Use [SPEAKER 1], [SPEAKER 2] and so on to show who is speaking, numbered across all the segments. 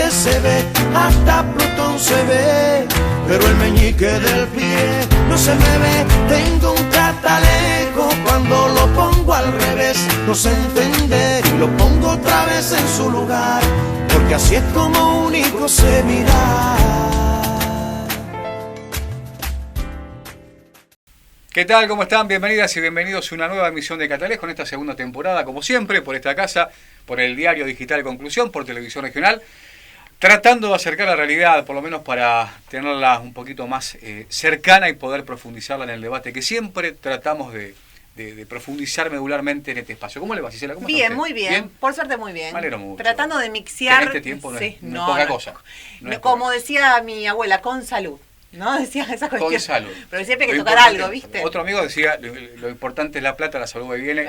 [SPEAKER 1] Marte se ve, hasta Plutón se ve, pero el meñique del pie no se me ve. Tengo un catalejo, cuando lo pongo al revés no sé entender y lo pongo otra vez en su lugar, porque así es como único se mira.
[SPEAKER 2] ¿Qué tal? ¿Cómo están? Bienvenidas y bienvenidos a una nueva emisión de Catalejo en esta segunda temporada, como siempre, por esta casa, por el diario digital Conclusión, por Televisión Regional, tratando de acercar la realidad, por lo menos para tenerla un poquito más cercana y poder profundizarla en el debate que siempre tratamos de profundizar medularmente en este espacio. ¿Cómo le va, Gisela? ¿Cómo
[SPEAKER 3] bien, muy bien. Por suerte muy bien.
[SPEAKER 2] Me alegro mucho.
[SPEAKER 3] Tratando de mixear.
[SPEAKER 2] En este tiempo no es poca cosa. No es
[SPEAKER 3] como
[SPEAKER 2] poca.
[SPEAKER 3] decía mi abuela, con salud. ¿No? Decía esa cuestión.
[SPEAKER 2] Con salud.
[SPEAKER 3] Pero siempre hay que tocar algo, ¿viste?
[SPEAKER 2] Otro amigo decía, lo importante es la plata, la salud que viene.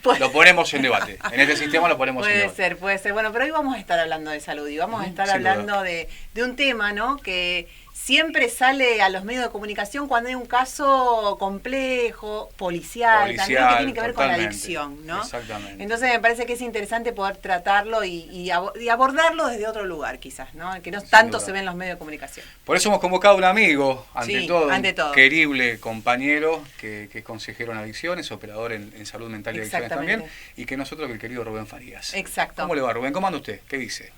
[SPEAKER 3] Pues,
[SPEAKER 2] lo ponemos en debate. En este sistema lo ponemos en debate.
[SPEAKER 3] Puede ser. Bueno, pero hoy vamos a estar hablando de salud y vamos a estar hablando de un tema, ¿no? Que siempre sale a los medios de comunicación cuando hay un caso complejo, policial también, que tiene que ver con la adicción, ¿no?
[SPEAKER 2] Exactamente.
[SPEAKER 3] Entonces me parece que es interesante poder tratarlo y abordarlo desde otro lugar, quizás, ¿no? Que no tanto se ve en los medios de comunicación.
[SPEAKER 2] Por eso hemos convocado a un amigo, ante todo,
[SPEAKER 3] un
[SPEAKER 2] querible compañero, que es consejero en adicciones, operador en salud mental y adicciones también, y que nosotros, el querido Rubén Farías.
[SPEAKER 3] Exacto.
[SPEAKER 2] ¿Cómo le va, Rubén? ¿Cómo anda usted? ¿Qué dice?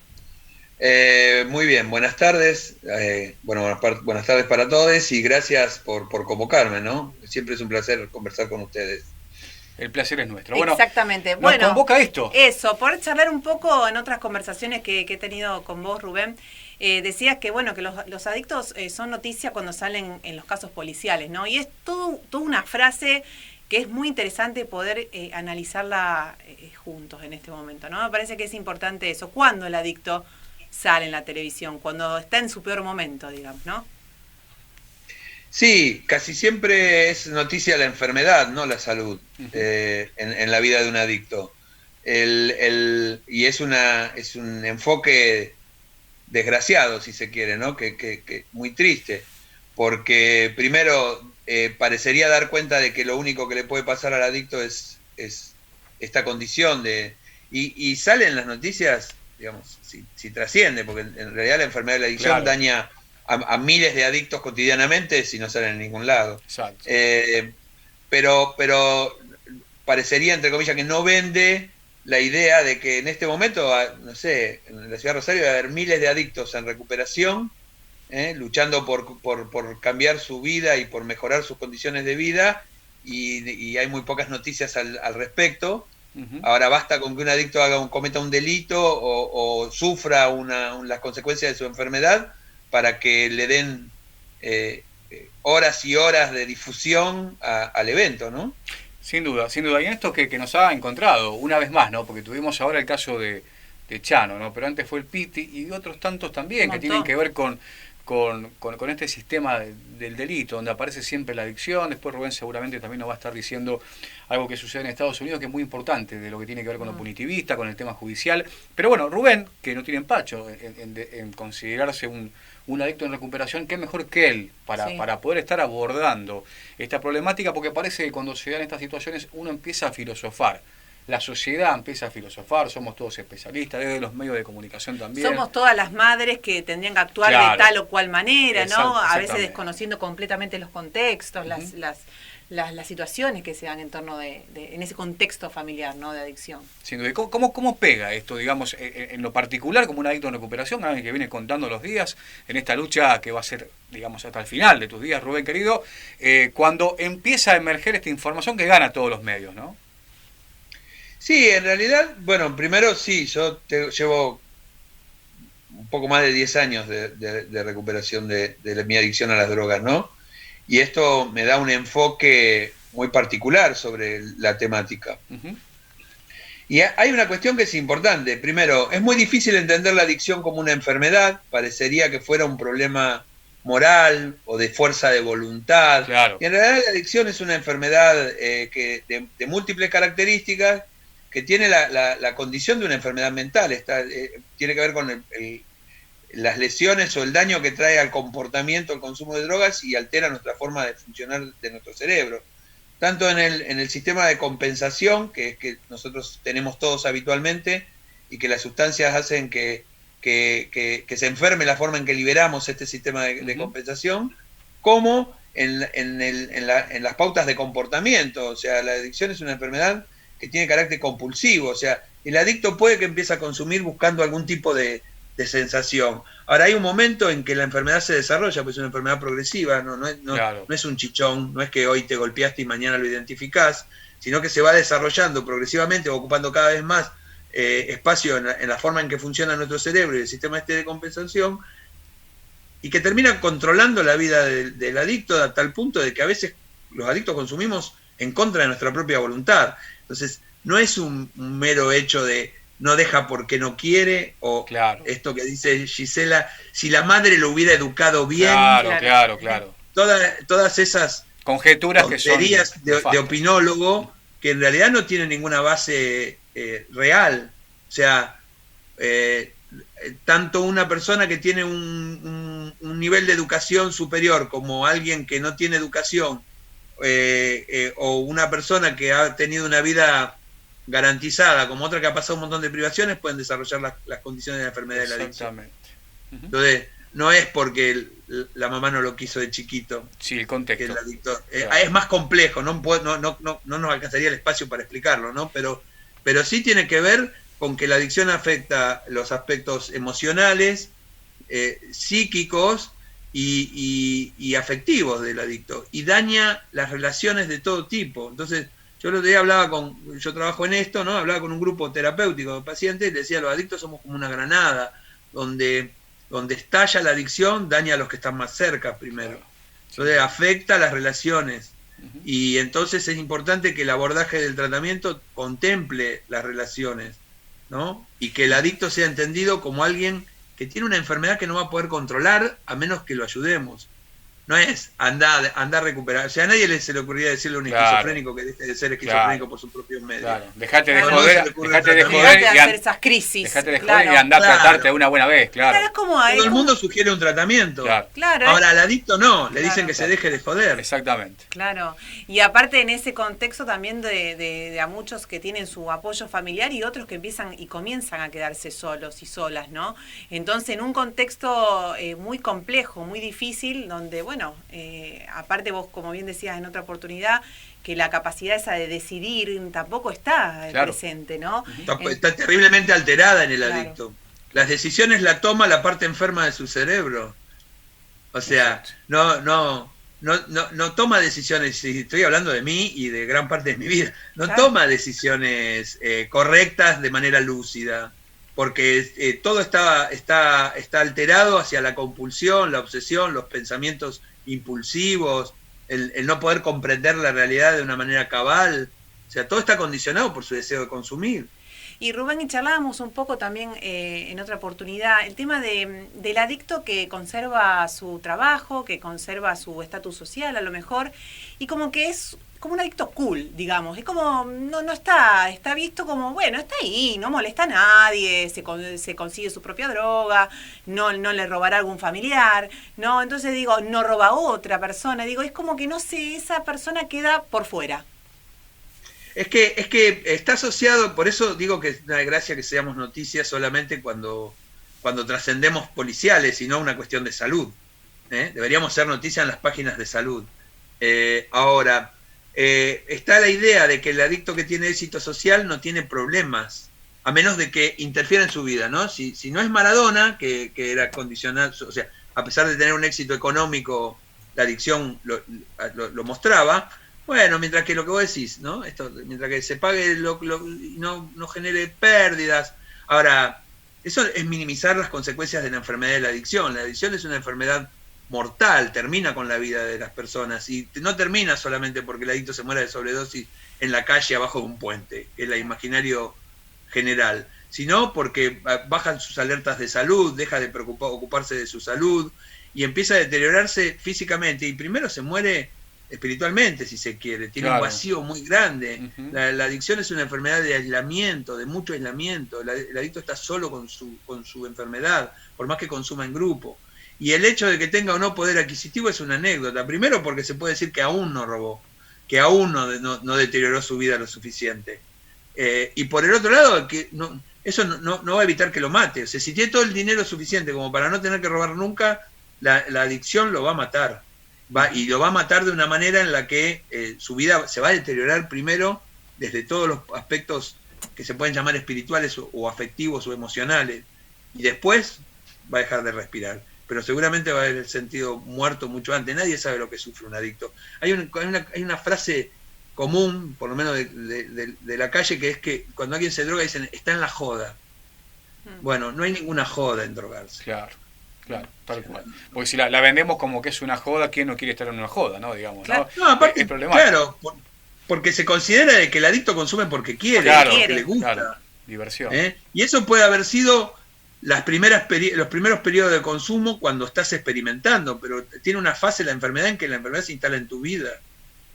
[SPEAKER 4] Muy bien, buenas tardes. Buenas tardes para todos y gracias por convocarme, ¿no? Siempre es un placer conversar con ustedes.
[SPEAKER 2] El placer es nuestro.
[SPEAKER 3] Exactamente.
[SPEAKER 2] Bueno, nos convoca esto.
[SPEAKER 3] Eso, poder charlar un poco en otras conversaciones que he tenido con vos, Rubén. Decías que bueno que los adictos son noticia cuando salen en los casos policiales, ¿no? Y es toda una frase que es muy interesante poder analizarla juntos en este momento, ¿no? Me parece que es importante eso. ¿Cuándo el adicto sale en la televisión? Cuando está en su peor momento, digamos, ¿no?
[SPEAKER 4] Sí, casi siempre es noticia la enfermedad, no la salud, en la vida de un adicto. Y es un enfoque desgraciado, si se quiere, ¿no? Que muy triste, porque primero parecería dar cuenta de que lo único que le puede pasar al adicto es esta condición y salen las noticias, digamos, si trasciende, porque en realidad la enfermedad de la adicción daña a miles de adictos cotidianamente si no salen en ningún lado.
[SPEAKER 2] Exacto.
[SPEAKER 4] Pero parecería, entre comillas, que no vende la idea de que en este momento, no sé, en la ciudad de Rosario debe haber miles de adictos en recuperación, luchando por cambiar su vida y por mejorar sus condiciones de vida, y hay muy pocas noticias al respecto. Ahora basta con que un adicto cometa un delito o sufra las consecuencias de su enfermedad para que le den horas y horas de difusión al evento, ¿no?
[SPEAKER 2] Sin duda. Y en esto que nos ha encontrado, una vez más, ¿no? Porque tuvimos ahora el caso de Chano, ¿no? Pero antes fue el Piti y otros tantos también que tienen que ver con este sistema del delito, donde aparece siempre la adicción. Después Rubén seguramente también nos va a estar diciendo algo que sucede en Estados Unidos, que es muy importante, de lo que tiene que ver con lo punitivista, con el tema judicial. Pero bueno, Rubén, que no tiene empacho en considerarse un adicto en recuperación, qué mejor que él para poder estar abordando esta problemática, porque parece que cuando se dan estas situaciones uno empieza a filosofar. La sociedad empieza a filosofar, somos todos especialistas, desde los medios de comunicación también.
[SPEAKER 3] Somos todas las madres que tendrían que actuar de tal o cual manera, ¿no? A veces desconociendo completamente los contextos, las situaciones que se dan en torno en ese contexto familiar, ¿no? De adicción.
[SPEAKER 2] Sin duda. ¿Cómo pega esto, digamos, en lo particular como un adicto en recuperación, alguien que viene contando los días en esta lucha que va a ser, digamos, hasta el final de tus días, Rubén querido, cuando empieza a emerger esta información que gana todos los medios, ¿no?
[SPEAKER 4] Sí, en realidad, bueno, primero sí, yo llevo un poco más de 10 años de recuperación de mi adicción a las drogas, ¿no? Y esto me da un enfoque muy particular sobre la temática. Y hay una cuestión que es importante. Primero, es muy difícil entender la adicción como una enfermedad, parecería que fuera un problema moral o de fuerza de voluntad.
[SPEAKER 2] Claro.
[SPEAKER 4] Y en realidad la adicción es una enfermedad de múltiples características, que tiene la condición de una enfermedad mental. Tiene que ver con las lesiones o el daño que trae al comportamiento el consumo de drogas y altera nuestra forma de funcionar de nuestro cerebro. Tanto en el sistema de compensación, que nosotros tenemos todos habitualmente, y que las sustancias hacen que que se enferme la forma en que liberamos este sistema de compensación, como en las pautas de comportamiento. O sea, la adicción es una enfermedad que tiene carácter compulsivo. O sea, el adicto puede que empiece a consumir buscando algún tipo de sensación. Ahora, hay un momento en que la enfermedad se desarrolla, pues es una enfermedad progresiva, no es un chichón, no es que hoy te golpeaste y mañana lo identificás, sino que se va desarrollando progresivamente, ocupando cada vez más espacio en la forma en que funciona nuestro cerebro y el sistema de compensación, y que termina controlando la vida del adicto a tal punto de que a veces los adictos consumimos en contra de nuestra propia voluntad. Entonces, no es un mero hecho de no deja porque no quiere, o esto que dice Gisela, si la madre lo hubiera educado bien.
[SPEAKER 2] Claro.
[SPEAKER 4] Todas esas
[SPEAKER 2] conjeturas
[SPEAKER 4] tonterías que son de opinólogo, que en realidad no tienen ninguna base real. O sea, tanto una persona que tiene un nivel de educación superior como alguien que no tiene educación, o una persona que ha tenido una vida garantizada como otra que ha pasado un montón de privaciones, pueden desarrollar las condiciones de la enfermedad de la adicción. Entonces, no es porque la mamá no lo quiso de chiquito.
[SPEAKER 2] Sí, el contexto.
[SPEAKER 4] Que el adicto, es más complejo, no nos alcanzaría el espacio para explicarlo, ¿no? Pero sí tiene que ver con que la adicción afecta los aspectos emocionales, psíquicos y afectivos del adicto, y daña las relaciones de todo tipo. Entonces, yo el otro día yo trabajo en esto, ¿no? Hablaba con un grupo terapéutico de pacientes y le decía, los adictos somos como una granada, donde estalla la adicción, daña a los que están más cerca primero. Entonces afecta las relaciones. Y entonces es importante que el abordaje del tratamiento contemple las relaciones, ¿no? Y que el adicto sea entendido como alguien que tiene una enfermedad que no va a poder controlar a menos que lo ayudemos. No es andar a recuperar. O sea, a nadie se le ocurriría decirle a un esquizofrénico que deje de ser esquizofrénico por su propio medio.
[SPEAKER 2] Dejate de joder y
[SPEAKER 3] hacer esas crisis.
[SPEAKER 2] Dejate de joder y andar a tratarte de una buena vez, claro.
[SPEAKER 3] Es como
[SPEAKER 4] todo el mundo sugiere un tratamiento. Ahora, al adicto no, le dicen que se deje de joder.
[SPEAKER 2] Exactamente.
[SPEAKER 3] Claro. Y aparte en ese contexto también de a muchos que tienen su apoyo familiar y otros que comienzan a quedarse solos y solas, ¿no? Entonces, en un contexto muy complejo, muy difícil, donde, bueno, aparte vos, como bien decías en otra oportunidad, que la capacidad esa de decidir tampoco está presente, ¿no?
[SPEAKER 4] Está terriblemente alterada en el adicto. Las decisiones la toma la parte enferma de su cerebro. O sea, no toma decisiones, estoy hablando de mí y de gran parte de mi vida, toma decisiones correctas de manera lúcida, porque todo está alterado hacia la compulsión, la obsesión, los pensamientos impulsivos, el no poder comprender la realidad de una manera cabal. O sea, todo está condicionado por su deseo de consumir.
[SPEAKER 3] Y Rubén, y charlábamos un poco también en otra oportunidad, el tema del adicto que conserva su trabajo, que conserva su estatus social a lo mejor, y como que es como un adicto cool, digamos. Es como, no está visto como, bueno, está ahí, no molesta a nadie, se consigue su propia droga, no le robará a algún familiar, ¿no? Entonces digo, no roba a otra persona, digo, es como que no sé, esa persona queda por fuera.
[SPEAKER 4] Es que está asociado, por eso digo que es una desgracia que seamos noticias solamente cuando trascendemos policiales y no una cuestión de salud. Deberíamos ser noticias en las páginas de salud. Ahora, está la idea de que el adicto que tiene éxito social no tiene problemas, a menos de que interfiera en su vida, ¿no? Si no es Maradona, que era condicional, o sea, a pesar de tener un éxito económico, la adicción lo mostraba. Bueno, mientras que lo que vos decís, ¿no? Mientras que se pague no genere pérdidas. Ahora, eso es minimizar las consecuencias de la enfermedad de la adicción. La adicción es una enfermedad mortal, termina con la vida de las personas, y no termina solamente porque el adicto se muera de sobredosis en la calle abajo de un puente, que es el imaginario general, sino porque bajan sus alertas de salud, deja de ocuparse de su salud y empieza a deteriorarse físicamente, y primero se muere espiritualmente, si se quiere, tiene un vacío muy grande. La adicción es una enfermedad de aislamiento, de mucho aislamiento. El adicto está solo con su enfermedad, por más que consuma en grupo. Y el hecho de que tenga o no poder adquisitivo es una anécdota. Primero porque se puede decir que aún no robó, que aún no deterioró su vida lo suficiente. Y por el otro lado, que eso no va a evitar que lo mate. O sea, si tiene todo el dinero suficiente como para no tener que robar nunca, la adicción lo va a matar. Y lo va a matar de una manera en la que su vida se va a deteriorar primero desde todos los aspectos que se pueden llamar espirituales o afectivos o emocionales, y después va a dejar de respirar. Pero seguramente va a haber sentido muerto mucho antes. Nadie sabe lo que sufre un adicto. Hay una frase común, por lo menos de la calle, que es que cuando alguien se droga dicen, está en la joda. Bueno, no hay ninguna joda en drogarse.
[SPEAKER 2] Claro, tal cual. Porque si la vendemos como que es una joda, ¿quién no quiere estar en una joda, no? Digamos,
[SPEAKER 3] claro.
[SPEAKER 2] ¿no?
[SPEAKER 4] No, aparte,
[SPEAKER 2] es problemático.
[SPEAKER 4] claro, porque se considera de que el adicto consume porque quiere,
[SPEAKER 2] Claro,
[SPEAKER 4] porque le gusta.
[SPEAKER 2] claro. Diversión.
[SPEAKER 4] Y eso puede haber sido los primeros periodos de consumo cuando estás experimentando, pero tiene una fase la enfermedad en que la enfermedad se instala en tu vida.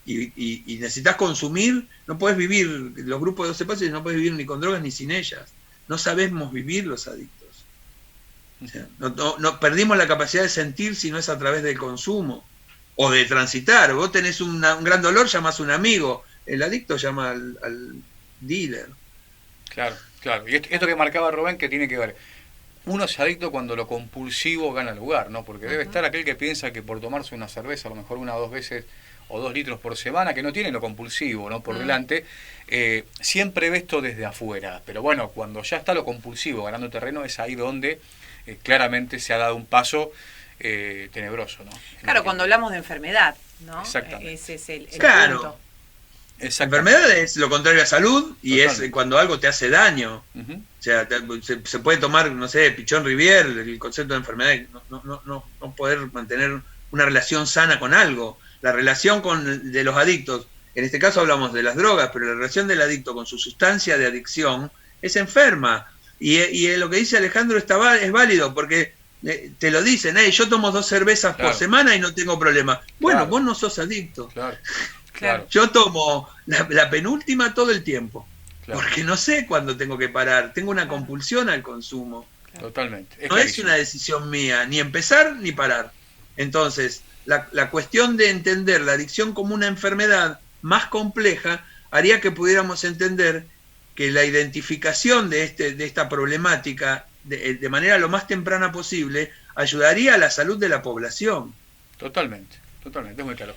[SPEAKER 4] Y necesitas consumir, no puedes vivir, los grupos de 12 pasos no puedes vivir ni con drogas ni sin ellas. No sabemos vivir los adictos. O sea, no perdimos la capacidad de sentir si no es a través del consumo o de transitar. Vos tenés un gran dolor, llamás a un amigo. El adicto llama al dealer.
[SPEAKER 2] Claro. Y esto que marcaba Rubén, que tiene que ver, uno es adicto cuando lo compulsivo gana lugar, ¿no? Porque debe estar aquel que piensa que por tomarse una cerveza, a lo mejor 1 o 2 veces o 2 litros por semana, que no tiene lo compulsivo, ¿no? Por delante, siempre ve esto desde afuera. Pero bueno, cuando ya está lo compulsivo ganando terreno, es ahí donde claramente se ha dado un paso tenebroso, ¿no?
[SPEAKER 3] Claro, cuando hablamos de enfermedad, ¿no?
[SPEAKER 2] Exactamente.
[SPEAKER 3] Ese es el
[SPEAKER 4] Claro.
[SPEAKER 3] punto.
[SPEAKER 4] Enfermedad es lo contrario a salud y
[SPEAKER 2] Totalmente.
[SPEAKER 4] es cuando algo te hace daño.
[SPEAKER 2] Uh-huh.
[SPEAKER 4] O sea, se puede tomar, no sé, Pichón Rivière, el concepto de enfermedad, no poder mantener una relación sana con algo. La relación de los adictos, en este caso hablamos de las drogas, pero la relación del adicto con su sustancia de adicción es enferma. Y lo que dice Alejandro es válido, porque te lo dicen, yo tomo 2 cervezas por semana y no tengo problema. Bueno, vos no sos adicto.
[SPEAKER 2] Claro.
[SPEAKER 4] Yo tomo la penúltima todo el tiempo, porque no sé cuándo tengo que parar. Tengo una compulsión al consumo.
[SPEAKER 2] Totalmente.
[SPEAKER 4] No es una decisión mía, ni empezar ni parar. Entonces, la cuestión de entender la adicción como una enfermedad más compleja haría que pudiéramos entender que la identificación de esta problemática de manera lo más temprana posible ayudaría a la salud de la población.
[SPEAKER 2] Totalmente, es muy claro.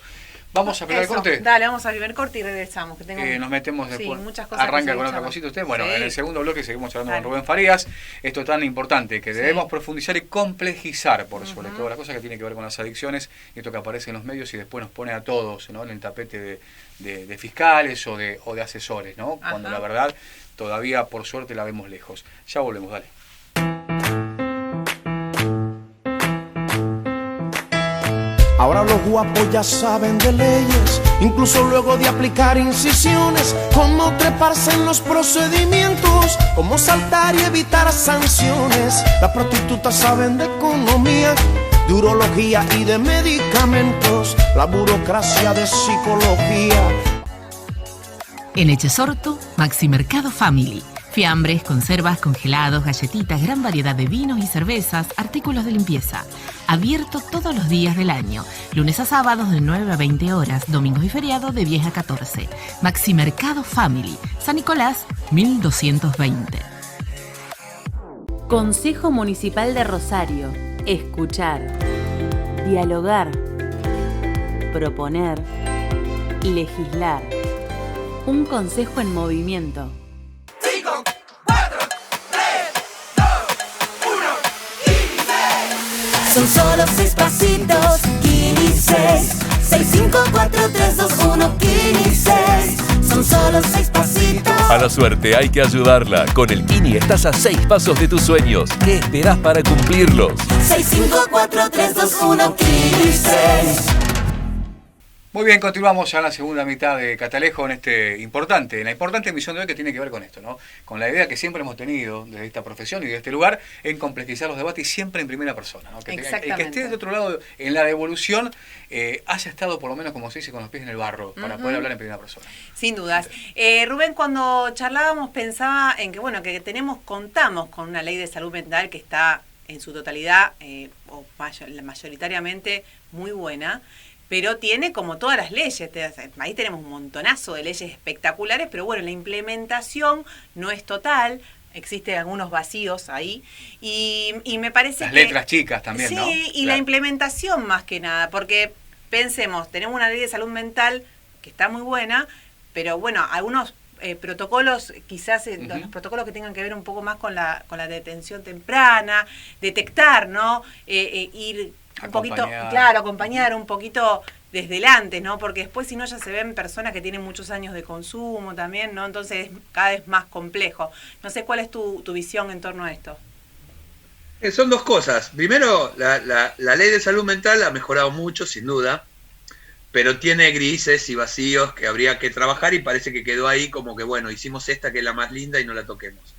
[SPEAKER 2] Vamos a primer corte.
[SPEAKER 3] Dale, vamos a primer corte y regresamos. Que
[SPEAKER 2] nos metemos después.
[SPEAKER 3] Sí, muchas cosas.
[SPEAKER 2] Arranca con otra cosita usted. Bueno, en el segundo bloque seguimos hablando con Rubén Farías. Esto tan importante que debemos profundizar y complejizar por sobre todo la cosa que tiene que ver con las adicciones, y esto que aparece en los medios y después nos pone a todos, ¿no?, en el tapete de fiscales o de asesores, ¿no? Cuando la verdad todavía por suerte la vemos lejos. Ya volvemos, dale.
[SPEAKER 1] Ahora los guapos ya saben de leyes, incluso luego de aplicar incisiones, cómo treparse en los procedimientos, cómo saltar y evitar sanciones. Las prostitutas saben de economía, de urología y de medicamentos, la burocracia de psicología.
[SPEAKER 5] En Echesortu, Maxi Mercado Family. Fiambres, conservas, congelados, galletitas, gran variedad de vinos y cervezas, artículos de limpieza. Abierto todos los días del año. Lunes a sábados de 9 a 20 horas, domingos y feriados de 10 a 14. Maxi Mercado Family. San Nicolás, 1220.
[SPEAKER 6] Consejo Municipal de Rosario. Escuchar. Dialogar. Proponer. Legislar. Un consejo en movimiento.
[SPEAKER 7] 5, 4, 3, 2, 1, y 6. Son solo 6 pasitos, 6. 6, 5, 4, 3, 2, 1, 6. Son solo 6 pasitos.
[SPEAKER 8] A la suerte hay que ayudarla. Con el Kini estás a 6 pasos de tus sueños. ¿Qué esperás para cumplirlos?
[SPEAKER 7] 6, 5, 4, 3, 2, 1, 6.
[SPEAKER 2] Muy bien, continuamos ya en la segunda mitad de Catalejo en la importante emisión de hoy que tiene que ver con esto, ¿no? Con la idea que siempre hemos tenido desde esta profesión y de este lugar en complejizar los debates y siempre en primera persona, ¿no? El que esté de otro lado en la devolución haya estado por lo menos, como se dice, con los pies en el barro para poder hablar en primera persona.
[SPEAKER 3] Sin dudas. Rubén, cuando charlábamos pensaba en que, bueno, que contamos con una ley de salud mental que está en su totalidad o mayoritariamente muy buena, pero tiene como todas las leyes, ahí tenemos un montonazo de leyes espectaculares, pero bueno, la implementación no es total, existen algunos vacíos ahí, y me parece
[SPEAKER 2] las
[SPEAKER 3] que...
[SPEAKER 2] letras chicas también,
[SPEAKER 3] sí,
[SPEAKER 2] ¿no?
[SPEAKER 3] y
[SPEAKER 2] Claro.
[SPEAKER 3] la implementación más que nada, porque pensemos, tenemos una ley de salud mental que está muy buena, pero bueno, algunos protocolos, quizás los protocolos que tengan que ver un poco más con la detención temprana, detectar, ¿no? Ir un poquito, claro, acompañar un poquito desde el antes, ¿no? Porque después si no ya se ven personas que tienen muchos años de consumo también, ¿no? Entonces es cada vez más complejo. No sé cuál es tu visión en torno a esto.
[SPEAKER 4] Son dos cosas. Primero, la ley de salud mental ha mejorado mucho, sin duda, pero tiene grises y vacíos que habría que trabajar y parece que quedó ahí como que, bueno, hicimos esta que es la más linda y no la toquemos.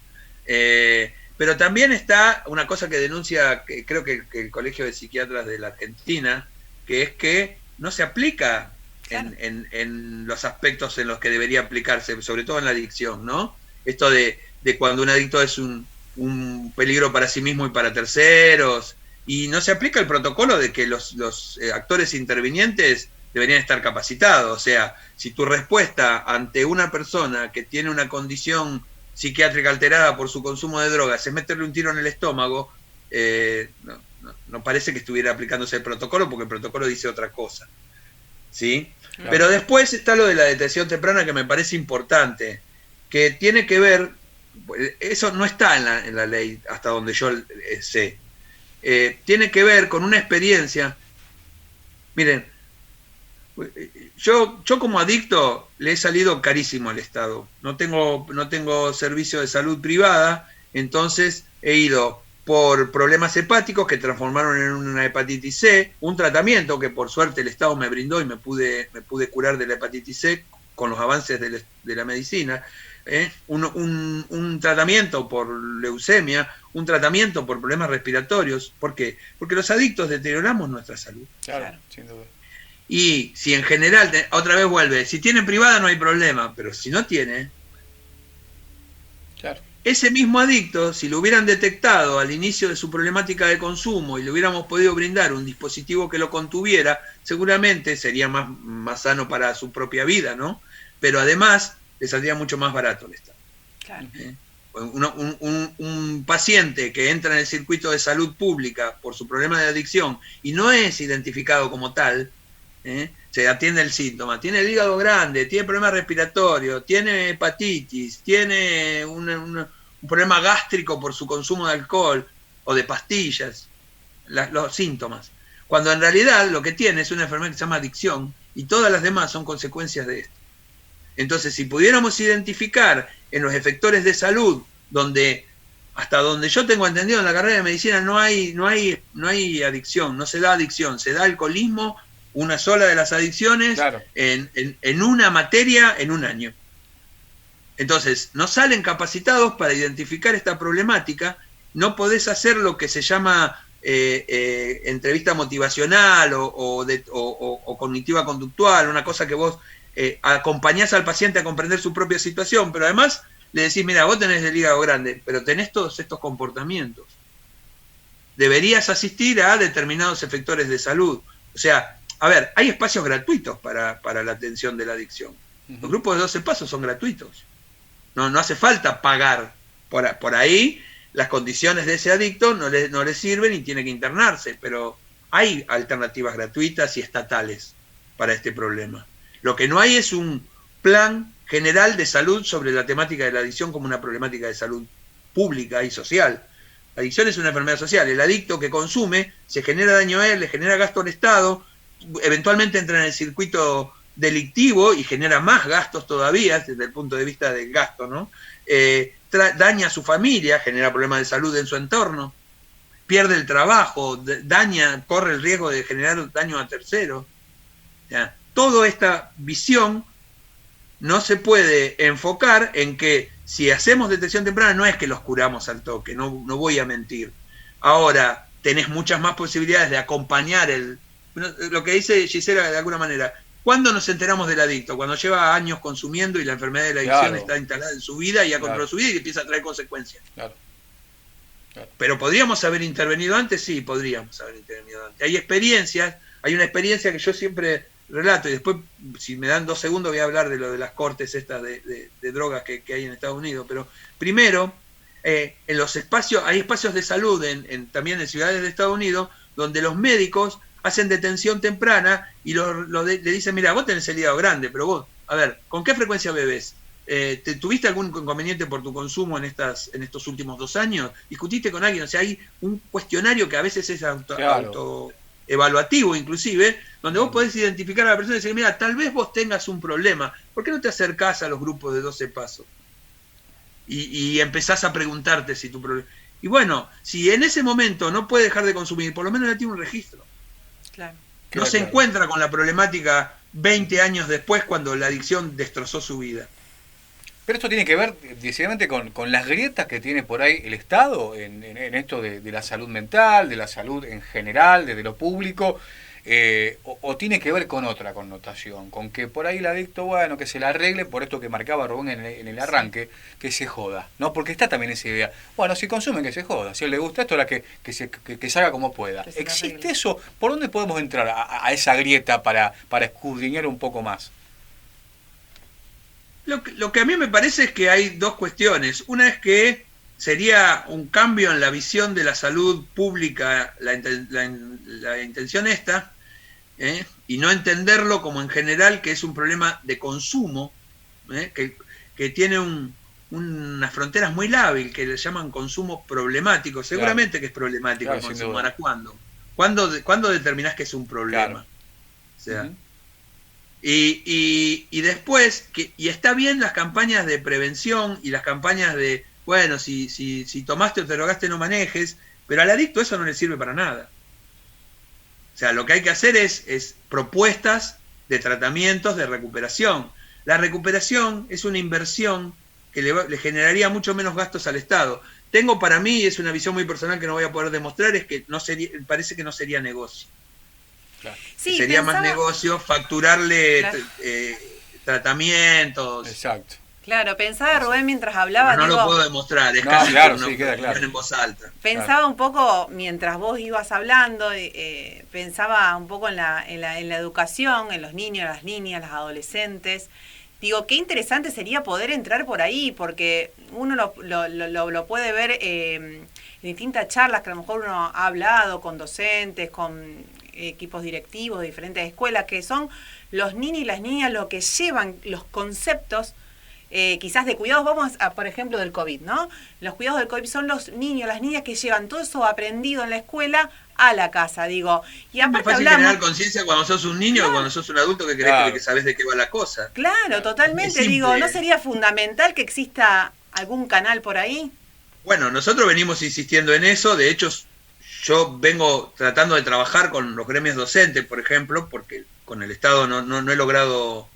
[SPEAKER 4] Pero también está una cosa que denuncia, creo que el Colegio de Psiquiatras de la Argentina, que es que no se aplica en los aspectos en los que debería aplicarse, sobre todo en la adicción, ¿no? Esto de cuando un adicto es un peligro para sí mismo y para terceros, y no se aplica el protocolo de que los actores intervinientes deberían estar capacitados. O sea, si tu respuesta ante una persona que tiene una condición psiquiátrica alterada por su consumo de drogas es meterle un tiro en el estómago, no parece que estuviera aplicándose el protocolo, porque el protocolo dice otra cosa, ¿sí? Claro. Pero después está lo de la detención temprana, que me parece importante, que tiene que ver, eso no está en la ley hasta donde yo sé, tiene que ver con una experiencia. Miren, yo como adicto le he salido carísimo al Estado, no tengo servicio de salud privada, entonces he ido por problemas hepáticos que transformaron en una hepatitis C, un tratamiento que por suerte el Estado me brindó y me pude curar de la hepatitis C con los avances de la medicina, un tratamiento por leucemia, un tratamiento por problemas respiratorios. ¿Por qué? Porque los adictos deterioramos nuestra salud.
[SPEAKER 2] Claro, sin duda.
[SPEAKER 4] Y si en general, otra vez vuelve, si tiene privada no hay problema, pero si no tiene,
[SPEAKER 2] claro.
[SPEAKER 4] Ese mismo adicto, si lo hubieran detectado al inicio de su problemática de consumo y le hubiéramos podido brindar un dispositivo que lo contuviera, seguramente sería más sano para su propia vida, ¿no? Pero además le saldría mucho más barato el Estado.
[SPEAKER 3] Claro.
[SPEAKER 4] Un paciente que entra en el circuito de salud pública por su problema de adicción y no es identificado como tal, se atiende el síntoma, tiene el hígado grande, tiene problemas respiratorios, tiene hepatitis, tiene un problema gástrico por su consumo de alcohol o de pastillas, los síntomas, cuando en realidad lo que tiene es una enfermedad que se llama adicción y todas las demás son consecuencias de esto. Entonces, si pudiéramos identificar en los efectores de salud, hasta donde yo tengo entendido en la carrera de medicina no hay adicción, no se da adicción, se da alcoholismo, una sola de las adicciones, claro, en una materia en un año. Entonces, no salen capacitados para identificar esta problemática, no podés hacer lo que se llama entrevista motivacional o cognitiva conductual, una cosa que vos acompañás al paciente a comprender su propia situación, pero además le decís, mira, vos tenés el hígado grande, pero tenés todos estos comportamientos. Deberías asistir a determinados efectores de salud. O sea, a ver, hay espacios gratuitos para la atención de la adicción. Los grupos de 12 pasos son gratuitos. No hace falta pagar. Por ahí las condiciones de ese adicto no le sirven y tiene que internarse, pero hay alternativas gratuitas y estatales para este problema. Lo que no hay es un plan general de salud sobre la temática de la adicción como una problemática de salud pública y social. La adicción es una enfermedad social. El adicto que consume se genera daño a él, le genera gasto al Estado, eventualmente entra en el circuito delictivo y genera más gastos todavía desde el punto de vista del gasto, ¿no? Daña a su familia, genera problemas de salud en su entorno, pierde el trabajo, corre el riesgo de generar daño a terceros. ¿Ya? Toda esta visión no se puede enfocar en que si hacemos detección temprana no es que los curamos al toque, no voy a mentir. Ahora tenés muchas más posibilidades de acompañar lo que dice Gisela de alguna manera. ¿Cuándo nos enteramos del adicto? Cuando lleva años consumiendo y la enfermedad de la adicción está instalada en su vida y ya controló su vida y empieza a traer consecuencias. Claro. Pero ¿podríamos haber intervenido antes? Sí, podríamos haber intervenido antes. Hay experiencias, hay una experiencia que yo siempre relato y después, si me dan 2 segundos, voy a hablar de lo de las cortes estas de drogas que hay en Estados Unidos. Pero primero, en los espacios, hay espacios de salud también en ciudades de Estados Unidos, donde los médicos hacen detención temprana y le dicen, mira, vos tenés el hígado grande, pero vos, a ver, ¿con qué frecuencia bebés? ¿Tuviste algún inconveniente por tu consumo en estos últimos 2 años? ¿Discutiste con alguien? O sea, hay un cuestionario que a veces es autoevaluativo inclusive, donde vos podés identificar a la persona y decir, mira, tal vez vos tengas un problema, ¿por qué no te acercás a los grupos de 12 pasos? Y empezás a preguntarte si tu problema... Y bueno, si en ese momento no puede dejar de consumir, por lo menos ya tiene un registro.
[SPEAKER 3] Claro.
[SPEAKER 4] No se encuentra con la problemática 20 años después cuando la adicción destrozó su vida.
[SPEAKER 2] Pero esto tiene que ver decididamente con las grietas que tiene por ahí el Estado en esto de la salud mental, de la salud en general, desde lo público, o tiene que ver con otra connotación, con que por ahí el adicto, bueno, que se la arregle por esto que marcaba Rubén en el arranque, que se joda, ¿no? Porque está también esa idea, bueno, si consumen que se joda, si a él le gusta esto, que se haga como pueda. ¿Existe eso? ¿Por dónde podemos entrar a esa grieta para escudriñar un poco más?
[SPEAKER 4] Lo que a mí me parece es que hay 2 cuestiones. Una es que sería un cambio en la visión de la salud pública, la intención esta, y no entenderlo como en general que es un problema de consumo, que tiene unas fronteras muy lábiles, que le llaman consumo problemático. Seguramente claro. Que es problemático el consumo. ¿Para cuándo? ¿Cuándo determinás que es un problema? Claro. O sea... Y después, y está bien las campañas de prevención y las campañas de, bueno, si tomaste o te drogaste no manejes, pero al adicto eso no le sirve para nada. O sea, lo que hay que hacer es propuestas de tratamientos de recuperación. La recuperación es una inversión que le generaría mucho menos gastos al Estado. Para mí, es una visión muy personal que no voy a poder demostrar, es que parece que no sería negocio. Claro. Sí, sería más negocio facturarle claro. Tratamientos.
[SPEAKER 2] Exacto.
[SPEAKER 3] Claro, pensaba Rubén mientras hablaba.
[SPEAKER 4] No lo puedo demostrar, es casi
[SPEAKER 2] claro, sí, queda claro.
[SPEAKER 4] En voz alta.
[SPEAKER 3] Pensaba
[SPEAKER 2] claro.
[SPEAKER 3] un poco, mientras vos ibas hablando, pensaba un poco en la educación, en los niños, las niñas, las adolescentes. Digo, qué interesante sería poder entrar por ahí, porque uno lo puede ver en distintas charlas que a lo mejor uno ha hablado con docentes, con equipos directivos de diferentes escuelas, que son los niños y las niñas lo que llevan los conceptos quizás de cuidados, vamos a, por ejemplo, del COVID, ¿no? Los cuidados del COVID son los niños, las niñas que llevan todo eso aprendido en la escuela a la casa, digo. Y aparte
[SPEAKER 4] es fácil generar conciencia cuando sos un niño o cuando sos un adulto que crees que sabes de qué va la cosa.
[SPEAKER 3] Claro, totalmente. Digo, ¿no sería fundamental que exista algún canal por ahí?
[SPEAKER 4] Bueno, nosotros venimos insistiendo en eso, de hecho yo vengo tratando de trabajar con los gremios docentes, por ejemplo, porque con el Estado no he logrado,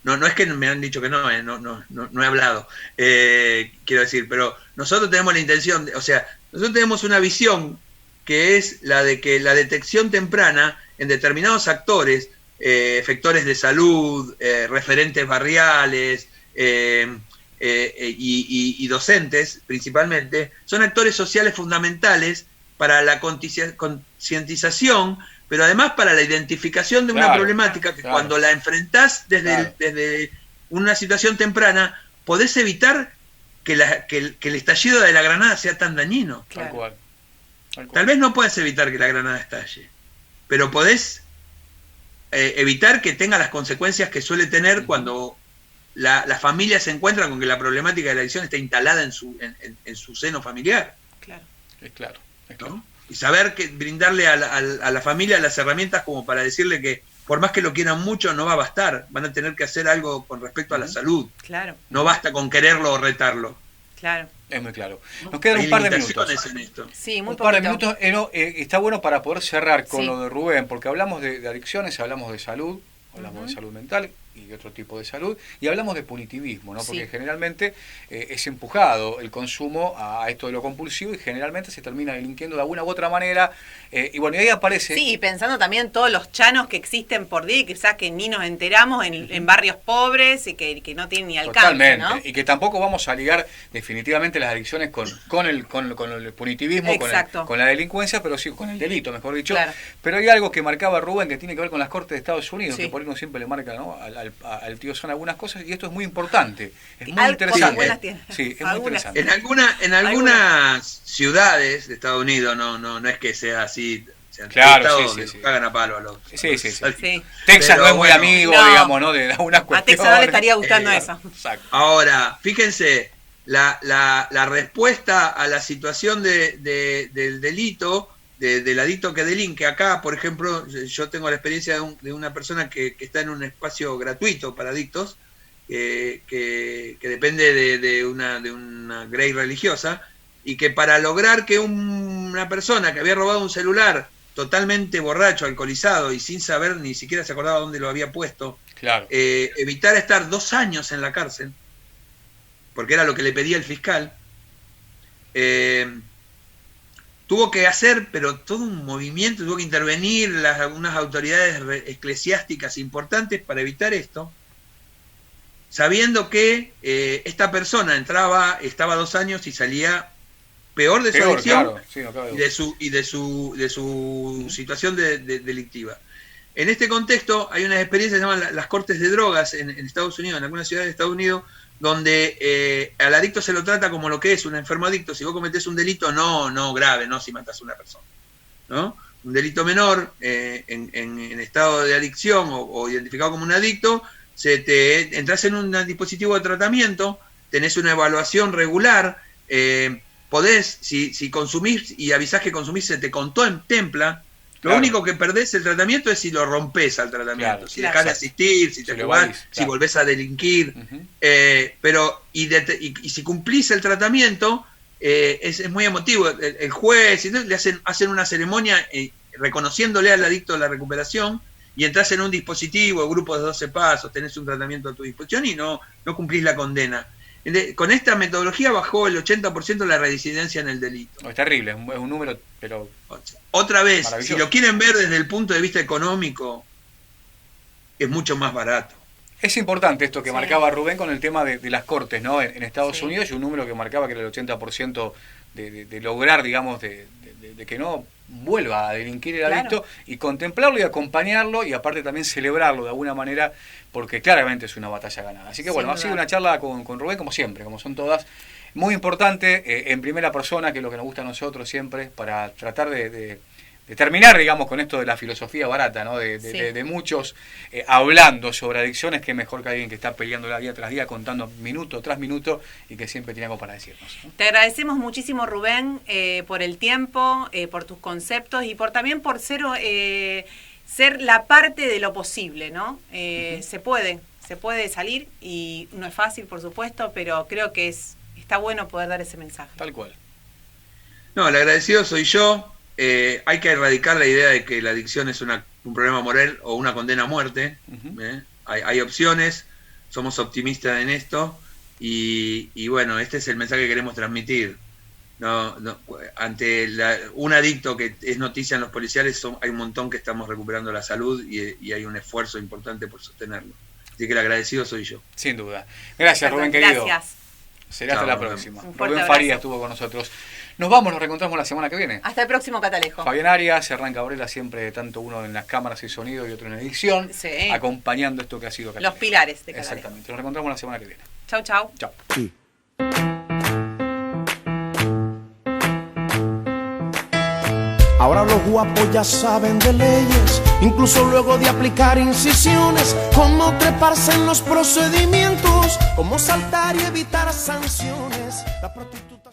[SPEAKER 4] no es que me han dicho que no he hablado, quiero decir, pero nosotros tenemos la intención, nosotros tenemos una visión que es la de que la detección temprana en determinados actores, efectores de salud, referentes barriales, y docentes principalmente, son actores sociales fundamentales para la concientización, pero además para la identificación de una problemática que cuando la enfrentás desde una situación temprana, podés evitar que el estallido de la granada sea tan dañino.
[SPEAKER 2] Tal cual.
[SPEAKER 4] Tal vez no puedas evitar que la granada estalle, pero podés evitar que tenga las consecuencias que suele tener cuando la familia se encuentra con que la problemática de la adicción está instalada en su seno familiar.
[SPEAKER 3] Claro.
[SPEAKER 2] Es claro.
[SPEAKER 4] ¿No? Y saber brindarle a la familia las herramientas como para decirle que por más que lo quieran mucho no va a bastar, van a tener que hacer algo con respecto a la salud.
[SPEAKER 3] Claro.
[SPEAKER 4] No basta con quererlo o retarlo.
[SPEAKER 3] Claro.
[SPEAKER 2] Es muy claro. Nos quedan un par de minutos.
[SPEAKER 4] En esto.
[SPEAKER 3] Sí, muy
[SPEAKER 2] un par de minutos. Está bueno para poder cerrar con lo de Rubén, porque hablamos de adicciones, hablamos de salud, hablamos de salud mental y de otro tipo de salud, y hablamos de punitivismo, ¿no? Porque generalmente es empujado el consumo a esto de lo compulsivo y generalmente se termina delinquiendo de alguna u otra manera, y bueno, y ahí aparece...
[SPEAKER 3] Sí, pensando también todos los chanos que existen por día y quizás que ni nos enteramos en barrios pobres y que no tienen ni alcance.
[SPEAKER 2] Totalmente,
[SPEAKER 3] ¿no?
[SPEAKER 2] Y que tampoco vamos a ligar definitivamente las adicciones con el punitivismo, con la delincuencia, pero sí con el delito, mejor dicho.
[SPEAKER 3] Claro.
[SPEAKER 2] Pero hay algo que marcaba Rubén que tiene que ver con las Cortes de Estados Unidos, que por ahí uno siempre le marca, ¿no?, al al tío Sam algunas cosas, y esto es muy importante, es muy interesante. Sí, es muy interesante.
[SPEAKER 4] En algunas ciudades de Estados Unidos, no es que sea así.
[SPEAKER 2] Claro,
[SPEAKER 4] sí. Cagan a palo a los.
[SPEAKER 2] Sí. Texas no es muy amigo, digamos, ¿no? De algunas cuestiones.
[SPEAKER 3] A Texas no le estaría gustando eso.
[SPEAKER 2] Exacto.
[SPEAKER 4] Ahora, fíjense, la respuesta a la situación del delito, del adicto que delinque. Acá, por ejemplo, yo tengo la experiencia de una persona que está en un espacio gratuito para adictos, que depende de una grey religiosa, y que para lograr que una persona que había robado un celular totalmente borracho, alcoholizado y sin saber, ni siquiera se acordaba dónde lo había puesto,
[SPEAKER 2] claro,
[SPEAKER 4] evitar estar 2 años en la cárcel, porque era lo que le pedía el fiscal, tuvo que hacer, pero todo un movimiento, tuvo que intervenir unas autoridades eclesiásticas importantes para evitar esto, sabiendo que esta persona estaba 2 años y salía peor de su adicción,
[SPEAKER 2] claro. Sí, no cabe
[SPEAKER 4] y de su situación delictiva. En este contexto hay unas experiencias que se llaman las cortes de drogas en Estados Unidos, en algunas ciudades de Estados Unidos, donde al adicto se lo trata como lo que es un enfermo adicto. Si vos cometés un delito no grave, no si matás a una persona, ¿no? Un delito menor en estado de adicción o identificado como un adicto, entras en un dispositivo de tratamiento, tenés una evaluación regular, podés, si consumís y avisás que consumís, se te contempla. Lo único que perdés el tratamiento es si lo rompés al tratamiento,
[SPEAKER 2] claro,
[SPEAKER 4] si dejás de asistir, si te jugás, si volvés a delinquir. Pero si cumplís el tratamiento, es muy emotivo. El juez le hacen una ceremonia reconociéndole al adicto la recuperación, y entras en un dispositivo, grupo de 12 pasos, tenés un tratamiento a tu disposición y no cumplís la condena. Con esta metodología bajó el 80% la reincidencia en el delito.
[SPEAKER 2] Es terrible, es un número, pero...
[SPEAKER 4] Otra vez, si lo quieren ver desde el punto de vista económico, es mucho más barato.
[SPEAKER 2] Es importante esto que marcaba Rubén con el tema de las cortes, ¿no? En Estados Unidos, y un número que marcaba que era el 80% de lograr, digamos, de que no vuelva a delinquir el adicto, y contemplarlo y acompañarlo, y aparte también celebrarlo de alguna manera, porque claramente es una batalla ganada. Así que bueno, ha sido una charla con Rubén, como siempre, como son todas, muy importante, en primera persona, que es lo que nos gusta a nosotros siempre, para tratar de terminar, digamos, con esto de la filosofía barata, ¿no? De muchos hablando sobre adicciones, que mejor que alguien que está peleándola día tras día, contando minuto tras minuto, y que siempre tiene algo para decirnos, ¿no?
[SPEAKER 3] Te agradecemos muchísimo, Rubén, por el tiempo, por tus conceptos, y también por ser la parte de lo posible, ¿no? Se puede salir, y no es fácil, por supuesto, pero creo que está bueno poder dar ese mensaje.
[SPEAKER 2] Tal cual.
[SPEAKER 4] No, el agradecido soy yo. Hay que erradicar la idea de que la adicción es un problema moral o una condena a muerte. Hay opciones, somos optimistas en esto, y bueno, este es el mensaje que queremos transmitir. Ante un adicto que es noticia en los policiales, hay un montón que estamos recuperando la salud, y hay un esfuerzo importante por sostenerlo. Así que el agradecido soy yo.
[SPEAKER 2] Sin duda. Gracias, Rubén, querido.
[SPEAKER 3] Gracias.
[SPEAKER 2] Será hasta la próxima. Rubén Farías estuvo con nosotros. Nos vamos, nos reencontramos la semana que viene.
[SPEAKER 3] Hasta el próximo Catalejo.
[SPEAKER 2] Fabián Arias, Hernán Cabrera, siempre tanto uno en las cámaras y sonido y otro en edición, acompañando esto que ha sido
[SPEAKER 3] Catalejo. Los pilares de Catalejo.
[SPEAKER 2] Exactamente. Nos reencontramos la semana que viene.
[SPEAKER 3] Chau, chau.
[SPEAKER 2] Chau.
[SPEAKER 1] Sí. Ahora los guapos ya saben de leyes, incluso luego de aplicar incisiones, cómo treparse en los procedimientos, cómo saltar y evitar sanciones. La prostituta